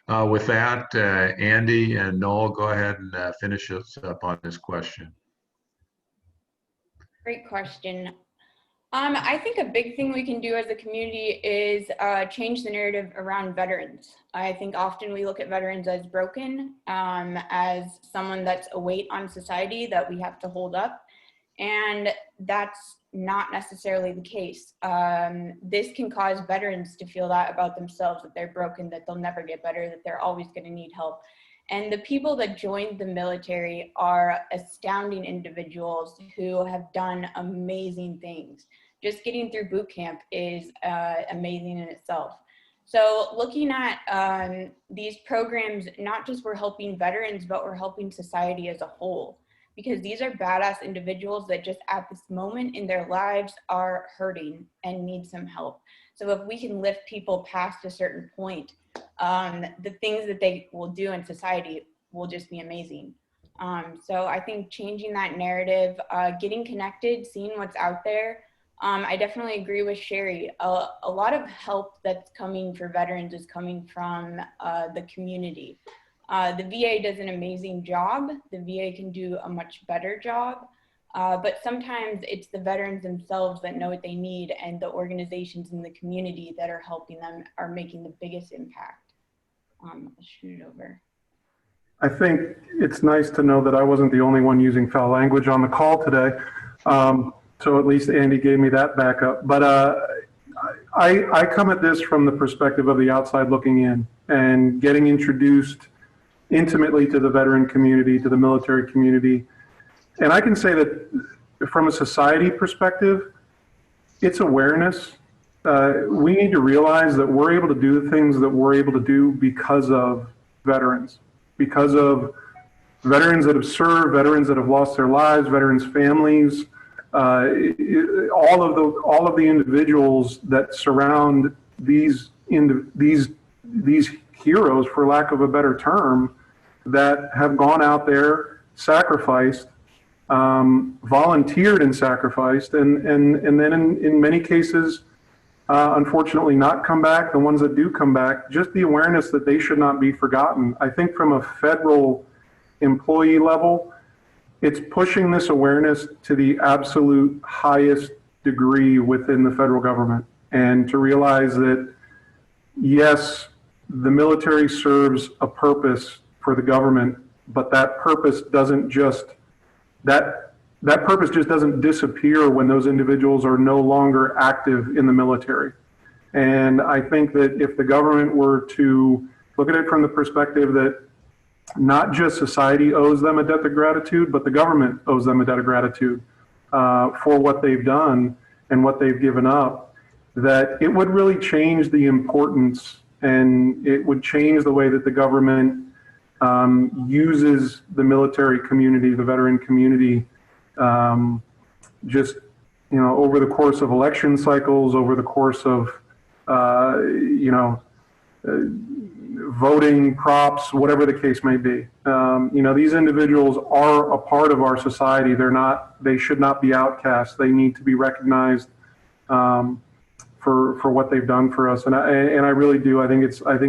With that, Andi and Noel, go ahead and finish us up on this question. Great question. I think a big thing we can do as a community is change the narrative around veterans. I think often we look at veterans as broken, as someone that's a weight on society that we have to hold up. And that's not necessarily the case. This can cause veterans to feel that about themselves, that they're broken, that they'll never get better, that they're always going to need help. And the people that joined the military are astounding individuals who have done amazing things. Just getting through boot camp is amazing in itself. So looking at these programs, not just we're helping veterans, but we're helping society as a whole, because these are badass individuals that just at this moment in their lives are hurting and need some help. So if we can lift people past a certain point, the things that they will do in society will just be amazing. So I think changing that narrative, getting connected, seeing what's out there. I definitely agree with Sherry. A lot of help that's coming for veterans is coming from the community. The VA does an amazing job. The VA can do a much better job. But sometimes it's the veterans themselves that know what they need, and the organizations in the community that are helping them are making the biggest impact. I'll shoot it over. I think it's nice to know that I wasn't the only one using foul language on the call today. So at least Andi gave me that backup. But I come at this from the perspective of the outside looking in and getting introduced intimately to the veteran community, to the military community. And I can say that from a society perspective, it's awareness. We need to realize that we're able to do the things that we're able to do because of veterans, because of veterans that have served, veterans that have lost their lives, veterans' families, all of the individuals that surround these heroes, for lack of a better term, that have gone out there, sacrificed, volunteered and sacrificed, and then in many cases, unfortunately not come back. The ones that do come back, just the awareness that they should not be forgotten. I think from a federal employee level, it's pushing this awareness to the absolute highest degree within the federal government, and to realize that, yes, the military serves a purpose for the government, but that purpose doesn't just, that purpose just doesn't disappear when those individuals are no longer active in the military. And I think that if the government were to look at it from the perspective that not just society owes them a debt of gratitude, but the government owes them a debt of gratitude for what they've done and what they've given up, that it would really change the importance, and it would change the way that the government uses the military community, the veteran community, just, you know, over the course of election cycles, over the course of, voting, props, whatever the case may be. These individuals are a part of our society. They should not be outcast. They need to be recognized for what they've done for us. And I really do. I think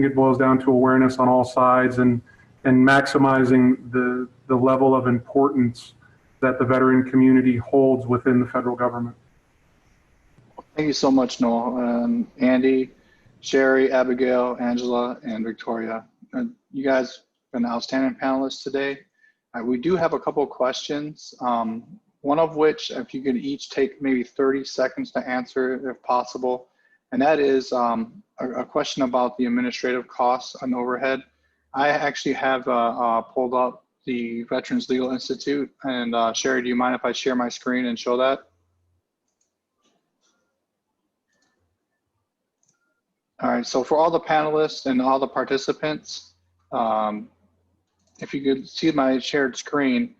it boils down to awareness on all sides and maximizing the level of importance that the veteran community holds within the federal government. Thank you so much, Noel. Andi, Sherry, Abigail, Angela, and Victoria. You guys have been outstanding panelists today. We do have a couple of questions, one of which, if you could each take maybe 30 seconds to answer if possible. And that is a question about the administrative costs and overhead. I actually have pulled up the Veterans Legal Institute. And Sherry, do you mind if I share my screen and show that? All right, so for all the panelists and all the participants, if you could see my shared screen,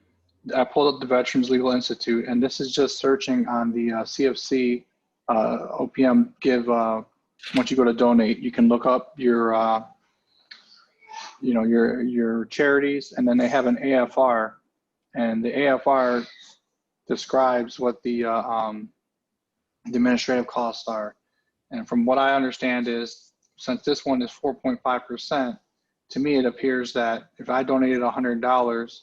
I pulled up the Veterans Legal Institute, and this is just searching on the CFC OPM Give. Once you go to donate, you can look up your, your charities, and then they have an AFR, and the AFR describes what the administrative costs are. And from what I understand is, since this one is 4.5%, to me it appears that if I donated $100,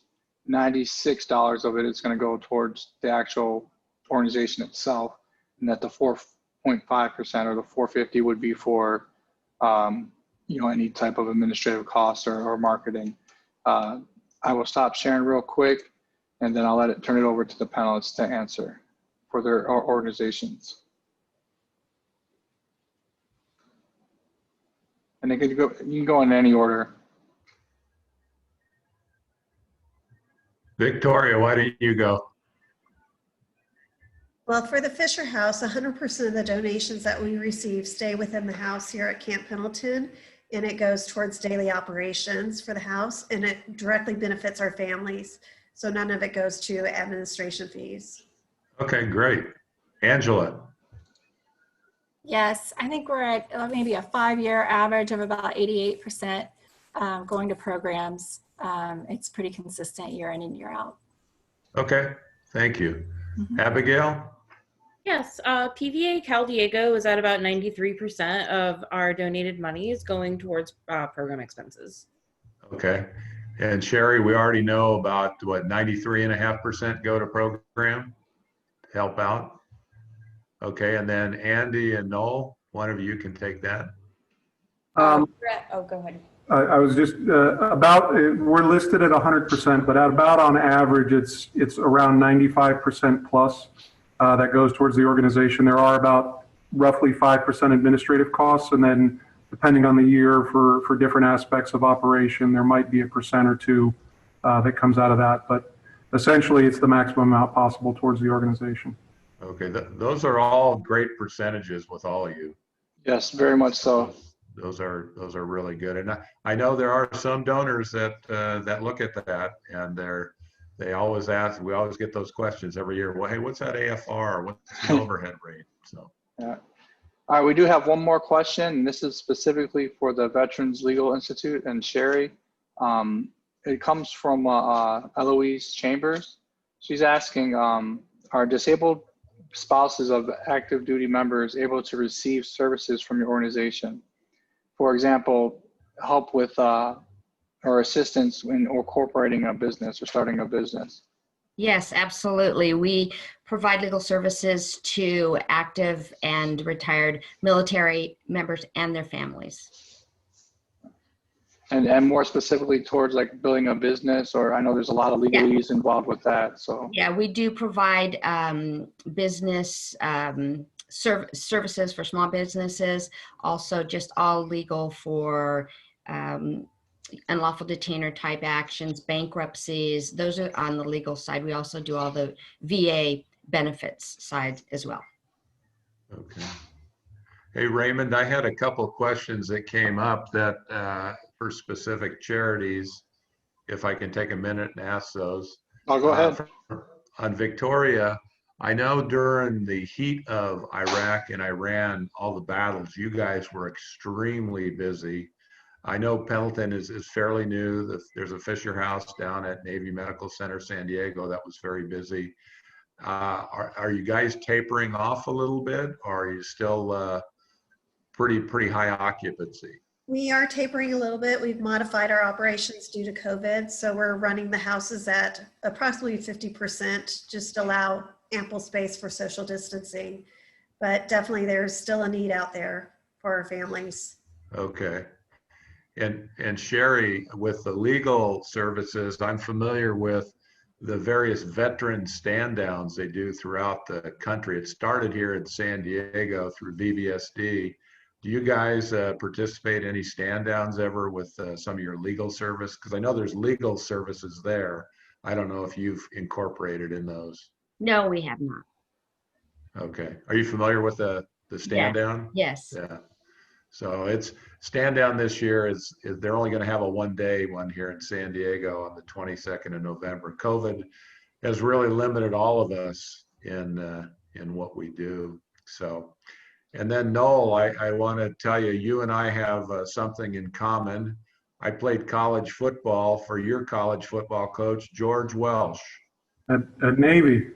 $96 of it is going to go towards the actual organization itself, and that the 4.5% or the 450 would be for any type of administrative costs or marketing. I will stop sharing real quick, and then I'll turn it over to the panelists to answer for their organizations. And you can go in any order. Victoria, why don't you go? Well, for the Fisher House, 100% of the donations that we receive stay within the house here at Camp Pendleton, and it goes towards daily operations for the house, and it directly benefits our families. So none of it goes to administration fees. Okay, great. Angela. Yes, I think we're at maybe a 5-year average of about 88% going to programs. It's pretty consistent year in and year out. Okay, thank you. Mm-hmm. Abigail? Yes, PVA Cal Diego is at about 93% of our donated monies going towards program expenses. Okay. And Sherry, we already know about what, 93.5% go to program to help out? Okay, and then Andi and Noel, one of you can take that. Oh, go ahead. I was just we're listed at 100%, but about on average, it's around 95% plus that goes towards the organization. There are about roughly 5% administrative costs, and then depending on the year for different aspects of operation, there might be a % or 2 that comes out of that. But essentially, it's the maximum amount possible towards the organization. Okay, those are all great percentages with all of you. Yes, very much so. Those are really good, and I know there are some donors that look at that, and they always ask. We always get those questions every year. Well, hey, what's that AFR? What's the overhead rate? So. Yeah. All right, we do have one more question, and this is specifically for the Veterans Legal Institute and Sherry. It comes from Eloise Chambers. She's asking, are disabled spouses of active duty members able to receive services from your organization? For example, help with or assistance in incorporating a business or starting a business. Yes, absolutely. We provide legal services to active and retired military members and their families. And more specifically towards like building a business, or I know there's a lot of legalese involved with that. So yeah, we do provide business services for small businesses, also just all legal for unlawful detainer type actions, bankruptcies. Those are on the legal side. We also do all the VA benefits side as well. Okay. Hey, Raymond, I had a couple of questions that came up that for specific charities, if I can take a minute and ask those. I'll go ahead. On Victoria, I know during the heat of Iraq and Iran, all the battles, you guys were extremely busy. I know Pendleton is fairly new. There's a Fisher House down at Navy Medical Center, San Diego, that was very busy. Are you guys tapering off a little bit, or are you still pretty high occupancy? We are tapering a little bit. We've modified our operations due to COVID. So we're running the houses at approximately 50%, just allow ample space for social distancing. But definitely there's still a need out there for our families. Okay. And Sherry, with the legal services, I'm familiar with the various veteran stand downs they do throughout the country. It started here in San Diego through VBSD. Do you guys participate in any stand downs ever with some of your legal service? Because I know there's legal services there. I don't know if you've incorporated in those. No, we have not. Okay. Are you familiar with the stand down? Yes. Yeah. So it's stand down this year is they're only going to have a 1-day one here in San Diego on the 22nd of November. COVID has really limited all of us in what we do. So, and then Noel, I want to tell you, you and I have something in common. I played college football for your college football coach, George Welsh. At Navy.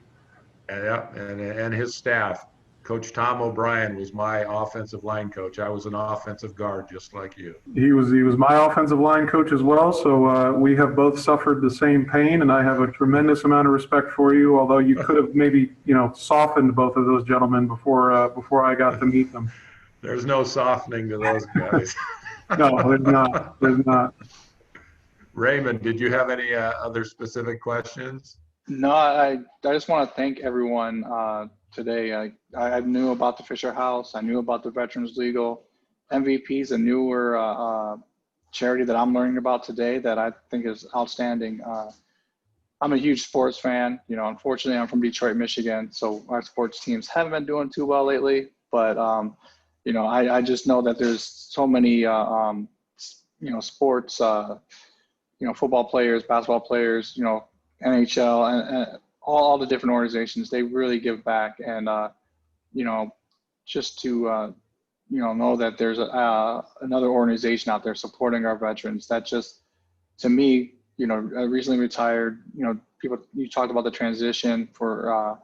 And his staff. Coach Tom O'Brien was my offensive line coach. I was an offensive guard, just like you. He was my offensive line coach as well. So we have both suffered the same pain, and I have a tremendous amount of respect for you. Although you could have maybe softened both of those gentlemen before I got to meet them. There's no softening to those guys. No, there's not. There's not. Raymond, did you have any other specific questions? No, I just want to thank everyone today. I knew about the Fisher House. I knew about the Veterans Legal. MVP's a newer charity that I'm learning about today that I think is outstanding. I'm a huge sports fan. Unfortunately, I'm from Detroit, Michigan, so our sports teams haven't been doing too well lately. But I just know that there's so many sports, football players, basketball players, NHL, and all the different organizations. They really give back, and just to know that there's another organization out there supporting our veterans. That just, to me, I recently retired. People, you talked about the transition for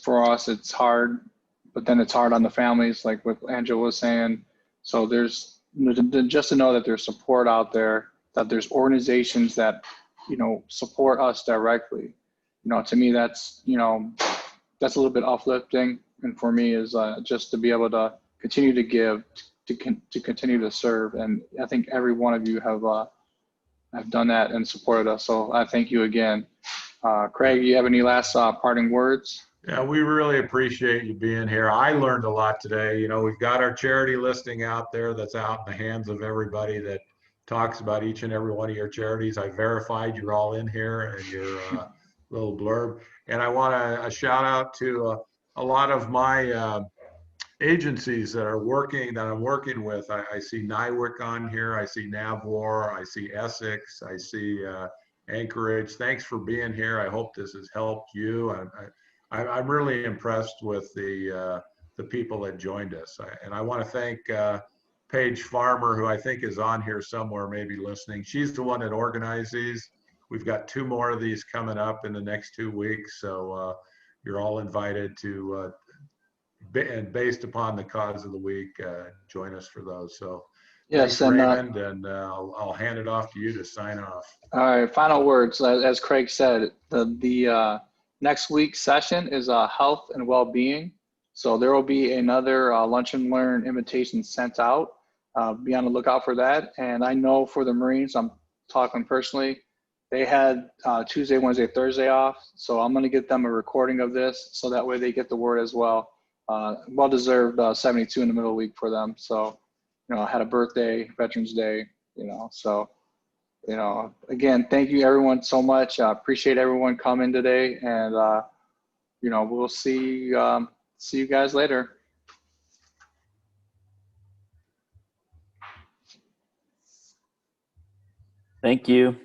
for us it's hard, but then it's hard on the families, like what Angela was saying. So there's just to know that there's support out there, that there's organizations that support us directly. To me, that's that's a little bit uplifting, and for me is just to be able to continue to give, to continue to serve. And I think every one of you have done that and supported us. So I thank you again. Craig, you have any last parting words? Yeah, we really appreciate you being here. I learned a lot today. We've got our charity listing out there that's out in the hands of everybody that talks about each and every one of your charities. I verified you're all in here and your little blurb. And I want a shout out to a lot of my agencies that I'm working with. I see NIWIC on here. I see NAVWAR. I see Essex. I see Anchorage. Thanks for being here. I hope this has helped you. I'm really impressed with the people that joined us. And I want to thank Paige Farmer, who I think is on here somewhere, maybe listening. She's the one that organized these. We've got 2 more of these coming up in the next 2 weeks. So you're all invited to, and based upon the cause of the week, join us for those. So yes, thanks, Raymond, and I'll hand it off to you to sign off. All right, final words. As Craig said, the next week's session is health and well-being. So there will be another lunch and learn invitation sent out. Be on the lookout for that. And I know for the Marines, I'm talking personally, they had Tuesday, Wednesday, Thursday off. So I'm going to get them a recording of this so that way they get the word as well. Well-deserved 72 in the middle of the week for them. So, I had a birthday, Veterans Day, so, again, thank you everyone so much. Appreciate everyone coming today, and, we'll see you guys later. Thank you.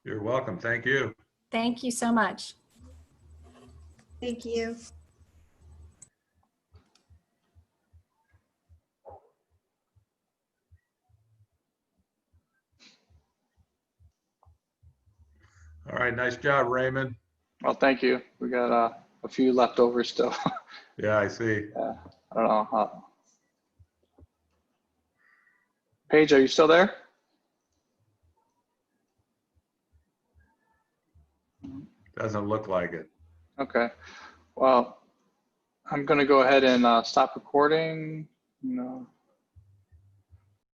You're welcome. Thank you. Thank you so much. Thank you. All right, nice job, Raymond. Well, thank you. We got a few left over still. Yeah, I see. I don't know. Paige, are you still there? Doesn't look like it. Okay. Well, I'm going to go ahead and stop recording. No.